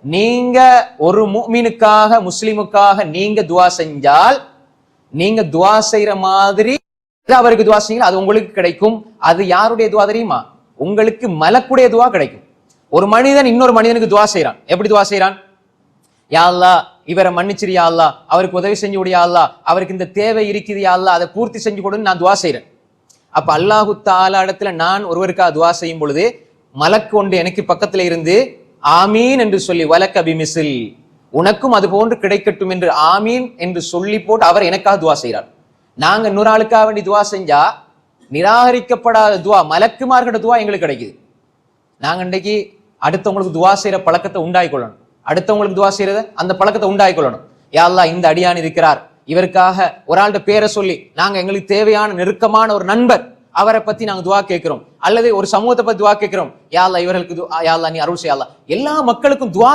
நீங்க ஒரு முஃமினுக்காக முஸ்லிமுக்காக நீங்க துவா செஞ்சால், நீங்க துவா செய்யற மாதிரி அவருக்கு துவா செய்யுங்க, அது உங்களுக்கு கிடைக்கும். அது யாருடைய துவா தெரியுமா? உங்களுக்கு மலக்குடைய துவா கிடைக்கும். ஒரு மனிதன் இன்னொரு மனிதனுக்கு துவா செய்யறான். எப்படி துவா செய்யறான்? யா அல்லாஹ், இவரை மன்னிச்சிரு யா அல்லாஹ், அவருக்கு உதவி செஞ்சு விடு யா அல்லாஹ், அவருக்கு இந்த தேவை இருக்குது யா அல்லாஹ், அதை பூர்த்தி செஞ்சு கொடுன்னு நான் துவா செய்யறேன். அப்ப அல்லாஹு தஆலா இடத்துல நான் ஒருவருக்காக துவா செய்யும் பொழுது மலக்கு ஒன்று எனக்கு பக்கத்துல இருந்து ஆமீன் என்று சொல்லி வலக்க பிமிசில், உனக்கும் அது போன்று கிடைக்கட்டும் என்று ஆமீன் என்று சொல்லி போட்டு அவர் எனக்காக துவா செய்கிறார். நாங்க இன்னொரு ஆளுக்காக வேண்டி துவா செஞ்சா நிராகரிக்கப்படாத துவா, மலக்குமார்கிட்ட துவா எங்களுக்கு கிடைக்குது. நாங்க இன்றைக்கு அடுத்தவங்களுக்கு துவா செய்யற பழக்கத்தை உண்டாயிக்கொள்ளணும். அடுத்தவங்களுக்கு துவா செய்யறத அந்த பழக்கத்தை உண்டாயிக்கொள்ளணும். யா அல்லாஹ், இந்த அடியான் இருக்கிறார், இவருக்காக ஒரு ஆள்கிட்ட பேரை சொல்லி நாங்க எங்களுக்கு தேவையான நெருக்கமான ஒரு நண்பர், அவரை பத்தி நாங்க துவா கேட்கிறோம், அல்லது ஒரு சமூகத்தை பத்தி துவா கேட்கிறோம். யா அல்லாஹ், இவர்களுக்கு யா அல்லாஹ் நீ அருள் செய்ய, எல்லா மக்களுக்கும் துவா